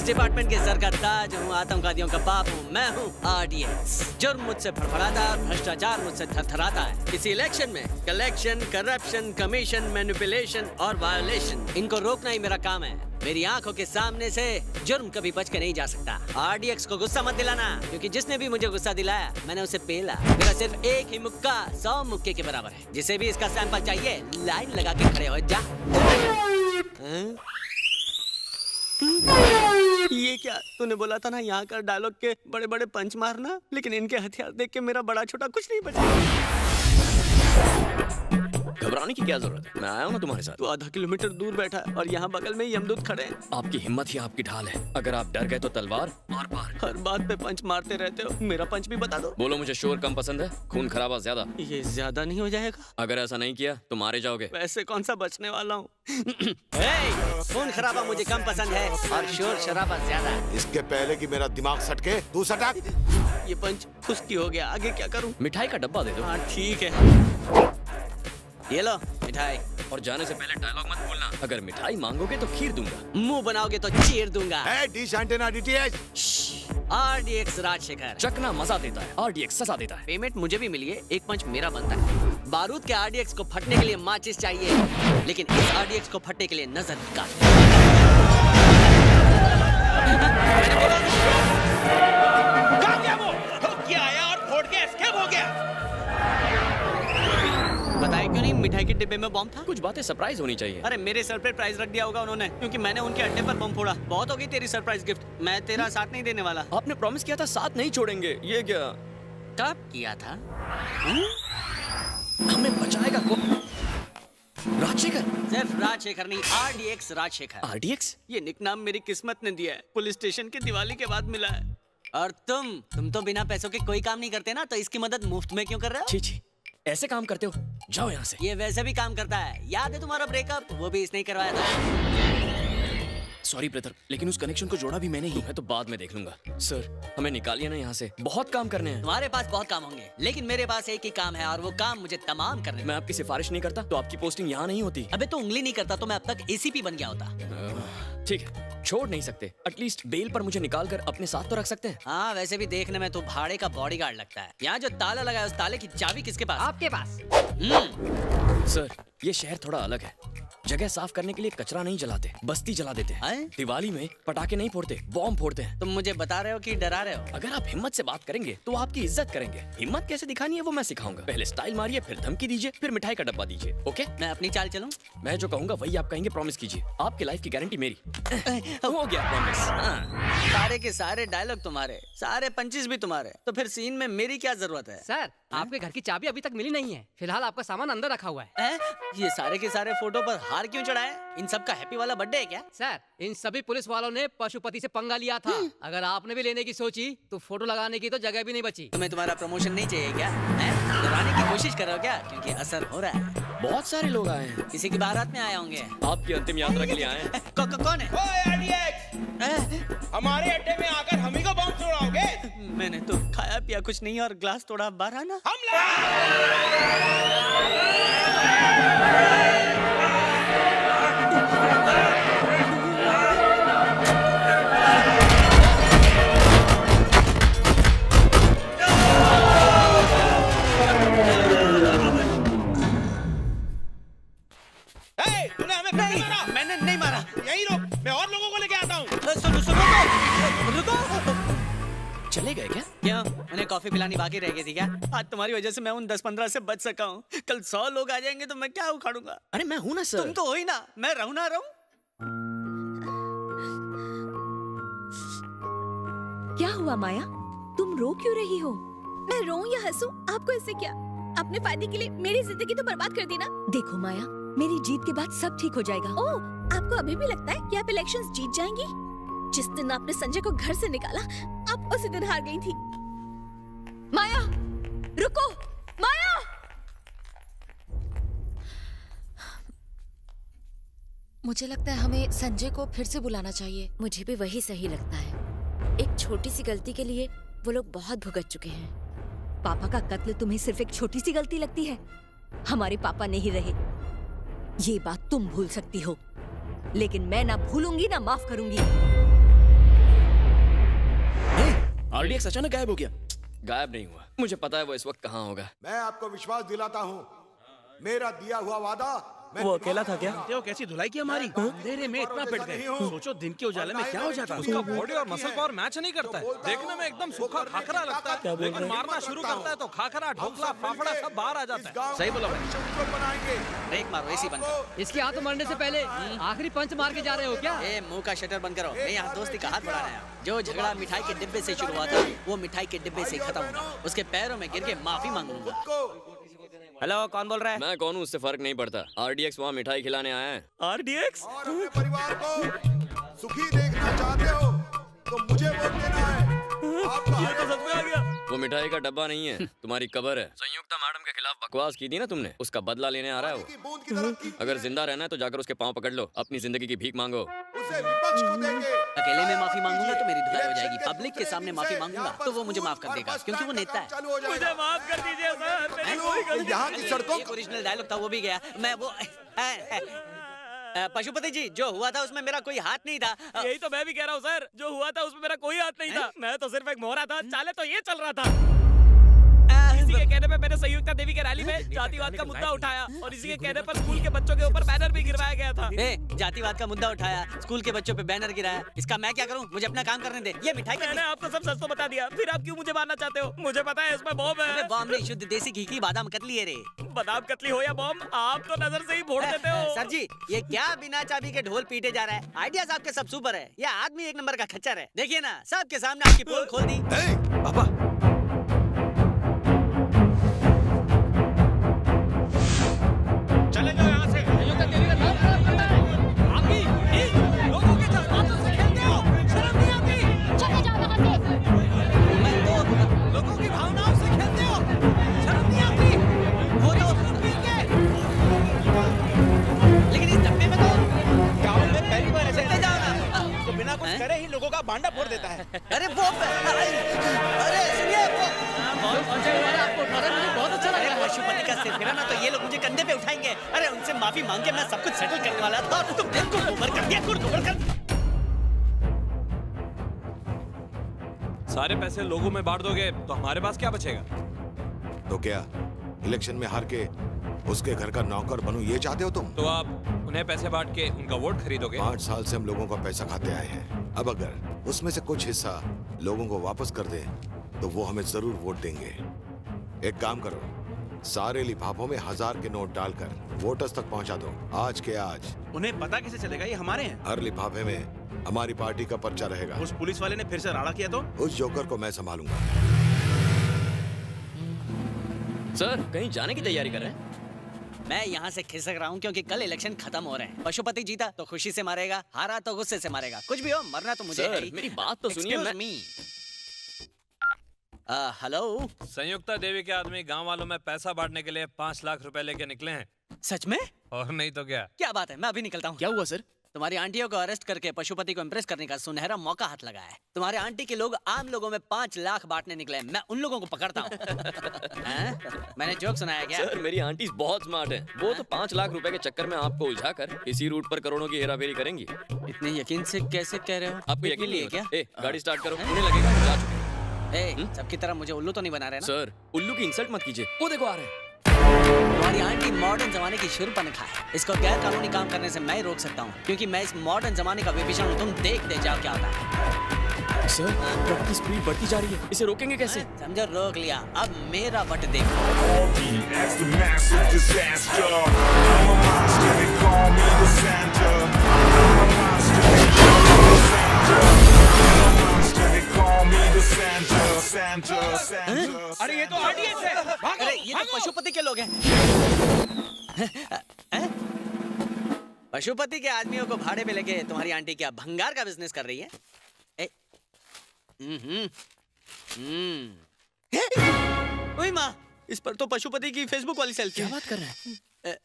Department के sir का ताज हूँ, आतंकवादियों का बाप हूँ, मैं हूँ RDX। जुर्म मुझसे फड़फड़ाता है, भ्रष्टाचार मुझसे थरथराता है। इसी इलेक्शन में कलेक्शन, करप्शन, कमीशन, मैनिपुलेशन और वायोलेशन, इनको रोकना ही मेरा काम है। मेरी आंखों के सामने से जुर्म कभी बच के नहीं जा सकता। RDX को गुस्सा मत दिलाना, क्योंकि जिसने भी मुझे गुस्सा दिलाया मैंने उसे पेला। मेरा सिर्फ एक ही मुक्का 100 मुक्के के बराबर है। जिसे भी इसका सैंपल चाहिए लाइन लगा के खड़े हो जा। ये क्या? तूने बोला था ना यहाँ का डायलॉग के बड़े बड़े पंच मारना, लेकिन इनके हथियार देख के मेरा बड़ा छोटा कुछ नहीं बचा। घबराने की क्या जरूरत है, मैं आया हूँ ना तुम्हारे साथ। तू आधा किलोमीटर दूर बैठा है और यहाँ बगल में यमदूत खड़े हैं। आपकी हिम्मत ही आपकी ढाल है। अगर आप डर गए तो तलवार आर पार। हर बात पे पंच मारते रहते हो, मेरा पंच भी बता दो। बोलो, मुझे शोर कम पसंद है, खून खराबा ज्यादा। ये ज्यादा नहीं हो जाएगा? अगर ऐसा नहीं किया तो मारे जाओगे। वैसे कौन सा बचने वाला हूँ। खून खराबा मुझे कम पसंद है और शोर शराबा ज्यादा। इसके पहले कि मेरा दिमाग सटके, तू सटक। ये पंच खुश्की हो गया, आगे क्या करूँ? मिठाई का डब्बा दे दो। हाँ ठीक है, ये लो मिठाई। और जाने से पहले डायलॉग मत भूलना, अगर मिठाई मांगोगे तो खीर दूंगा, मुंह बनाओगे तो चीर दूंगा। Dish antenna DTH। RDX Rajshekhar. चखना मजा देता है, RDX सजा देता है। पेमेंट मुझे भी मिली है, एक पंच मेरा बनता है। बारूद के RDX को फटने के लिए माचिस चाहिए, लेकिन इस RDX को फटने के लिए नजर निकाल। बताया क्यों नहीं? मिठाई के डिब्बे में बम था। कुछ बातें सरप्राइज होनी चाहिए। अरे मेरे सर पे प्राइज रख दिया होगा उन्होंने, क्योंकि मैंने उनके अड्डे पर बम फोड़ा। बहुत हो गई तेरी सरप्राइज गिफ्ट, मैं तेरा साथ नहीं देने वाला। आपने प्रॉमिस किया था साथ नहीं छोड़ेंगे, ये क्या? कब किया था? हमें बचाएगा कौन? राजशेखर। सिर्फ राजशेखर नहीं, RDX राजशेखर। RDX? ये निकनाम मेरी किस्मत ने दिया है, पुलिस स्टेशन की दिवाली के बाद मिला है। और तुम तो बिना पैसों के कोई काम नहीं करते ना, तो इसकी मदद मुफ्त में क्यों कर रहे हो? छी छी, ऐसे काम करते हो? जाओ यहाँ से। ये वैसे भी काम करता है, याद है तुम्हारा ब्रेकअप? वो भी इसने ही करवाया था। सॉरी ब्रदर, लेकिन उस कनेक्शन को जोड़ा भी मैंने ही। मैं तो बाद में देख लूंगा। सर हमें निकालिए ना यहाँ से, बहुत काम करने हैं। तुम्हारे पास बहुत काम होंगे, लेकिन मेरे पास एक ही काम है और वो काम मुझे तमाम करने। मैं आपकी सिफारिश नहीं करता तो आपकी पोस्टिंग यहाँ नहीं होती। अबे तो उंगली नहीं करता तो मैं अब तक ACP बन गया होता। ठीक है, छोड़ नहीं सकते, एटलीस्ट बेल पर मुझे निकाल कर अपने साथ तो रख सकते हैं। हाँ, वैसे भी देखने में तो भाड़े का बॉडीगार्ड लगता है। यहाँ जो ताला लगा है उस ताले की चाबी किसके पास? आपके पास। सर ये शहर थोड़ा अलग है, जगह साफ करने के लिए कचरा नहीं जलाते, बस्ती जला देते हैं। दिवाली में पटाखे नहीं फोड़ते, बॉम्ब फोड़ते हैं। तुम मुझे बता रहे हो कि डरा रहे हो? अगर आप हिम्मत से बात करेंगे तो आपकी इज्जत करेंगे। हिम्मत कैसे दिखानी है वो मैं सिखाऊंगा। पहले स्टाइल मारिए, फिर धमकी दीजिए, फिर मिठाई का डब्बा दीजिए। ओके? मैं अपनी चाल चलूं? मैं जो कहूंगा वही आप कहेंगे, प्रॉमिस कीजिए। आपकी लाइफ की गारंटी मेरी। हो गया प्रॉमिस। सारे के सारे डायलॉग तुम्हारे, सारे पंचेस भी तुम्हारे, तो फिर सीन में मेरी क्या जरूरत है? सर आपके घर की चाबी अभी तक मिली नहीं है, फिलहाल आपका सामान अंदर रखा हुआ है। ये सारे के सारे फोटो पर हार क्यों चढ़ा है? इन सब का हैप्पी वाला बर्थडे है क्या? सर इन सभी पुलिस वालों ने पशुपति से पंगा लिया था। अगर आपने भी लेने की सोची तो फोटो लगाने की तो जगह भी नहीं बची। तुम्हें तुम्हारा प्रमोशन नहीं चाहिए क्या? डराने की कोशिश कर रहे हो क्या? क्योंकि असर हो रहा है। बहुत सारे लोग आए हैं। किसी की बारात में आए होंगे। आपकी अंतिम यात्रा के लिए आए हैं। कौन है? हमारे अड्डे में आकर हम ही को बम छोड़ाओगे? मैंने तो खाया पिया कुछ नहीं और ग्लास तोड़ा, बारह ना। तूने हमें नहीं मारा? मैंने नहीं मारा। यहीं रुक, मैं और लोगों को लेके आता हूँ। रुको। चले गए क्या? क्यों? उन्हें कॉफी पिलानी बाकी रह गई थी क्या? आज तुम्हारी वजह से मैं उन 10-15 से बच सका हूँ। कल 100 लोग आ जाएंगे तो मैं क्या उखाड़ूंगा? अरे मैं हूँ ना सर। तुम तो हो ही ना, मैं रहूं ना रहूं। क्या हुआ माया, तुम रो क्यों रही हो? मैं रोऊं या हंसूं, आपको इससे क्या? अपने फायदे के लिए मेरी जिंदगी तो बर्बाद कर दी ना। देखो माया, मेरी जीत के बाद सब ठीक हो जाएगा। ओह, आपको अभी भी लगता है कि आप इलेक्शंस जीत जाएंगी? जिस दिन आपने संजय को घर से निकाला, आप उसी दिन हार गई थी। माया, रुको, माया! मुझे लगता है हमें संजय को फिर से बुलाना चाहिए। मुझे भी वही सही लगता है। एक छोटी सी गलती के लिए वो लोग बहुत भुगत चुके हैं। पापा का कत्ल तुम्हें सिर्फ एक छोटी सी गलती लगती है? हमारे पापा नहीं रहे, ये बात तुम भूल सकती हो, लेकिन मैं ना भूलूंगी ना माफ करूंगी। आरडीएक्स अचानक गायब हो गया। गायब नहीं हुआ, मुझे पता है वो इस वक्त कहाँ होगा। मैं आपको विश्वास दिलाता हूँ, मेरा दिया हुआ वादा वो अकेला था क्या? देखो कैसी धुलाई की हमारी, अंधेरे में इतना पिट गए। सोचो दिन के उजाले में क्या हो जाता। उसका बॉडी और मसल पावर मैच नहीं करता है। देखने में एकदम सूखा खाखरा लगता है, लेकिन मारना शुरू करता है तो खाखरा, ढोकला, फाफड़ा सब बाहर आ जाता है। सही बोला भाई। बनाएंगे। ब्रेक मारो, एसी बंद करो। इसके हाथ मरने से पहले आखिरी पंच मार के जा रहे हो क्या? ए, मुंह का शटर बंद करो। मैं यहाँ दोस्ती का हाथ बढ़ा रहा हूँ। जो झगड़ा मिठाई के डिब्बे से शुरू हुआ था, वो मिठाई के डिब्बे से खत्म होगा। उसके पैरों में गिर के माफी मांगूंगा। हेलो, कौन बोल रहा है? मैं कौन हूँ उससे फर्क नहीं पड़ता। आरडीएक्स वहाँ मिठाई खिलाने आया है। आरडीएक्स? और अपने परिवार को सुखी देखना चाहते हो तो मुझे वोट देना है। आपका ये तो सच में आ गया। वो मिठाई का डब्बा नहीं है, तुम्हारी कब्र है। संयुक्ता मैडम के खिलाफ बकवास की थी ना तुमने, उसका बदला लेने आ रहा है वो। बूंद की तरह अगर जिंदा रहना है तो जाकर उसके पाँव पकड़ लो, अपनी जिंदगी की भीख मांगो। उसे विपक्ष को देंगे। अकेले में माफी मांगूंगा तो मेरी धुलाई हो जाएगी। पब्लिक के सामने माफी मांगूंगा तो वो मुझे माफ कर देगा, क्योंकि वो नेता है। मुझे माफ कर दीजिए सर, मेरी कोई गलती यहाँ की सड़कों एक ओरिजिनल डायलॉग था, वो भी गया। मैं वो पशुपति जी, जो हुआ था उसमें मेरा कोई हाथ नहीं था। यही तो मैं भी कह रहा हूँ सर, जो हुआ था उसमें मेरा कोई हाथ नहीं था। मैं तो सिर्फ एक मोहरा था, चाले तो ये चल रहा था। इसी के कहने पे मैंने संयुक्ता देवी के रैली में जातिवाद का मुद्दा उठाया और इसी के कहने पर स्कूल के बच्चों के ऊपर बैनर भी गिरवाया गया था। जातिवाद का मुद्दा उठाया, स्कूल के बच्चों पे बैनर गिराया, इसका मैं क्या करूं? मुझे अपना काम करने दे। ये मिठाई मैंने आपको सब सच तो बता दिया, फिर आप क्यों मुझे मारना चाहते हो? मुझे पता है इसमें बॉम्ब है। बॉम्ब नहीं, शुद्ध देसी घी की बादाम कतली है रे। बादाम कतली हो या बॉम्ब, आप तो नजर से ही फोड़ देते हो। सर जी, ये क्या बिना चाबी के ढोल पीटे जा रहा है? आइडियाज आपके सब सुपर है, ये आदमी एक नंबर का खच्चर है। देखिए ना, सबके सामने आपकी पोल खोल दी। पापा, चले जाओ यहाँ से। लोगों के जज्बातों से खेलते हो, शर्म नहीं आती? चले जाओ यहाँ से। लोगों की भावनाओं से खेलते हो, शर्म नहीं आती? वो तो लेकिन इस डब्बे में तो गाँव में पहली बार ऐसे चलते जाओ ना। तो बिना कुछ करे ही लोगों का भांडा फोड़ देता है। अरे वो अरे सुनिए वो आपको मुझे बहुत अच्छा लग रहा है। पशुपति का सिर गिरा ना तो ये लोग मुझे कंधे पे उठाएंगे। अरे उनसे माफी मांग के मैं सब कुछ सेटल करने वाला था और तुम बिल्कुल ओवर कर दिया, कुल ओवर कर। सारे पैसे लोगों में बांट दोगे तो हमारे पास क्या बचेगा? तो क्या इलेक्शन में हार के उसके घर का नौकर बनूं, ये चाहते हो तुम? तो आप उन्हें पैसे बांट के उनका वोट खरीदोगे? 5 साल से हम लोगों का पैसा खाते आए हैं। अब अगर उसमें से कुछ हिस्सा लोगों को वापस कर दे तो वो हमें जरूर वोट देंगे। एक काम करो, सारे लिफाफों में 1000 के नोट डालकर वोटर्स तक पहुंचा दो, आज के आज। उन्हें पता कैसे चलेगा ये हमारे हैं? हर लिफाफे में हमारी पार्टी का पर्चा रहेगा। उस पुलिस वाले ने फिर से राड़ा किया तो? उस जोकर को मैं संभालूंगा। सर कहीं जाने की तैयारी कर रहे हैं? मैं यहाँ से खिसक रहा हूँ क्योंकि कल इलेक्शन खत्म हो रहे हैं। पशुपति जीता तो खुशी से मारेगा, हारा तो गुस्से से मारेगा। कुछ भी हो, मरना तो मुझे सर, है ही। मेरी बात तो सुनिए। Excuse me। हेलो, संयुक्ता देवी के आदमी गांव वालों में पैसा बांटने के लिए 5 लाख रुपए लेके निकले हैं। सच में? और नहीं तो क्या? क्या बात है, मैं अभी निकलता हूँ। क्या हुआ सर? तुम्हारी आंटियों को अरेस्ट करके पशुपति को इम्प्रेस करने का सुनहरा मौका हाथ लगा है। तुम्हारे आंटी के लोग आम लोगों में 5 लाख बांटने निकले, मैं उन लोगों को पकड़ता हूँ। मैंने जोक सुनाया क्या? सर मेरी आंटी बहुत स्मार्ट है, वो तो 5 लाख रुपए के चक्कर में आपको उलझाकर इसी रूट पर करोड़ों की हेराफेरी करेंगी। इतने यकीन से कैसे कह रहे हो? आपको यकीन नहीं है क्या? क्या? गाड़ी स्टार्ट करो, उन्हें लगेगा हम जा चुके हैं। सबकी तरह मुझे उल्लू तो नहीं बना रहे ना? सर उल्लू की इंसल्ट मत कीजिए, वो देखो आ रहे हैं। तुम्हारी आंटी मॉडर्न जमाने की शुरपनखा है। इसको गैर कानूनी काम करने से मैं रोक सकता हूँ, क्योंकि मैं इस मॉडर्न जमाने का विभीषण हूँ। तुम देखते जाओ क्या होता है। सर ट्रक की स्पीड बढ़ती जा रही है, इसे रोकेंगे कैसे? समझो रोक लिया, अब मेरा बट देखो। अरे ये तो आरडीएक्स है। भागो, अरे ये तो पशुपति के लोग हैं। पशुपति के आदमियों को भाड़े पे लेके तुम्हारी आंटी क्या भंगार का बिजनेस कर रही है? ओए माँ, इस पर तो पशुपति की फेसबुक वाली सेल्फी। क्या बात कर रहे हैं?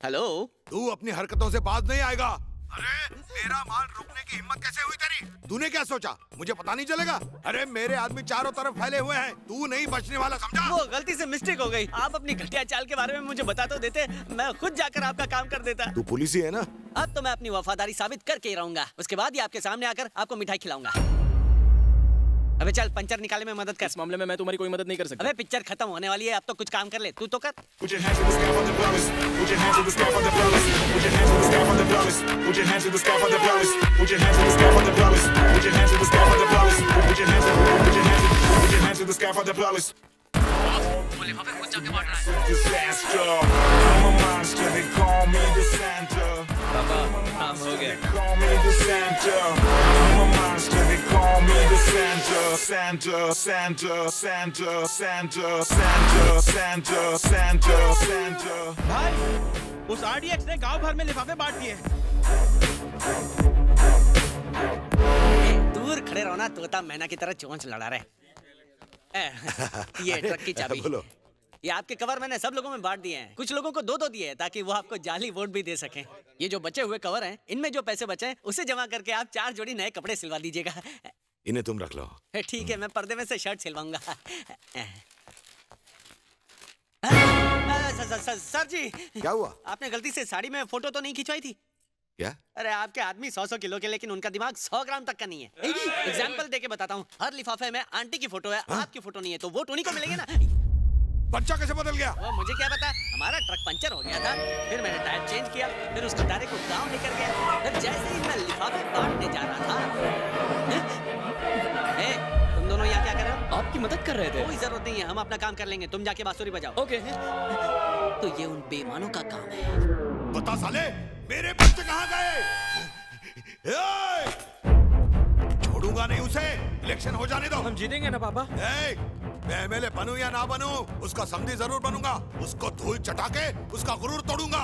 हेलो, तू अपनी हरकतों से बाज नहीं आएगा। अरे मेरा माल रोकने की हिम्मत कैसे हुई तेरी? तूने क्या सोचा मुझे पता नहीं चलेगा? अरे मेरे आदमी चारों तरफ फैले हुए हैं, तू नहीं बचने वाला, समझा? वो गलती से मिस्टेक हो गई। आप अपनी घटिया चाल के बारे में मुझे बता तो देते, मैं खुद जाकर आपका काम कर देता। तू पुलिस ही है ना? अब तो मैं अपनी वफादारी साबित करके ही रहूंगा। उसके बाद ही आपके सामने आकर आपको मिठाई खिलाऊंगा। अबे चल पंचर निकालने में मदद कर। इस मामले में मैं तुम्हारी कोई मदद नहीं कर सकता। अबे पिक्चर खत्म होने वाली है, अब तो कुछ काम कर ले। तू तो कर। Put your hands to the sky for the brothers. Put your hands to the sky for the brothers. Put your hands to the sky for the brothers. Put your hands to the sky for the brothers. Put your hands to the sky for the brothers. Put your hands to the sky for the brothers. Put your hands to the sky for the brothers. Disaster. I'm a monster. They call me the Santa. पापा काम हो गया। Call me the Santa. I'm a monster. They call me the Santa. Santa, Santa, Santa, Santa, Santa, Santa, Santa, Santa. भाई उस RDX ने गांव भर में लिफाफे बांट दिए। दूर खड़े रहो ना, तोता मैना की तरह चोंच लड़ा रहे। ये ट्रक की चाबी। बोलो। ये आपके कवर मैंने सब लोगों में बांट दिए हैं। कुछ लोगों को दो दिए हैं ताकि वो आपको जाली वोट भी दे सकें। ये जो बचे हुए कवर हैं, इनमें जो पैसे बचे हैं उसे जमा करके आप 4 जोड़ी नए कपड़े सिलवा दीजिएगा। इन्हें तुम रख लो। ठीक है, मैं पर्दे में से शर्ट सिलवाऊंगा। सर जी, क्या हुआ? आपने गलती से साड़ी में फोटो तो नहीं खिंचवाई थी? क्या? अरे आपके आदमी 100 किलो के, लेकिन उनका दिमाग 100 ग्राम तक का नहीं है। एग्जाम्पल देके बताता हूँ, हर लिफाफे में आंटी की फोटो है, आपकी फोटो नहीं है, तो वोट उन्हीं को मिलेंगे ना। बच्चा कैसे बदल गया? वो मुझे क्या पता, हमारा ट्रक पंचर हो गया था, फिर मैंने टायर चेंज किया, फिर उस कटारे को गांव लेकर गया, फिर जैसे ही मैं लिफाफे बांटने जा रहा था। तुम दोनों यहाँ क्या कर रहे हो? आपकी मदद कर रहे थे। कोई जरूरत नहीं है, हम अपना काम कर लेंगे, तुम जाके बांसुरी बजाओ। ओके। तो ये उन बेईमानों का काम है। बता साले, मेरे बच्चे कहाँ गए? छोड़ूंगा नहीं उसे, इलेक्शन हो जाने दो। हम जीतेंगे ना पापा? मैं MLA बनूं या ना बनूं, उसका समधी जरूर बनूंगा। उसको धूल चटा के उसका गुरूर तोड़ूंगा।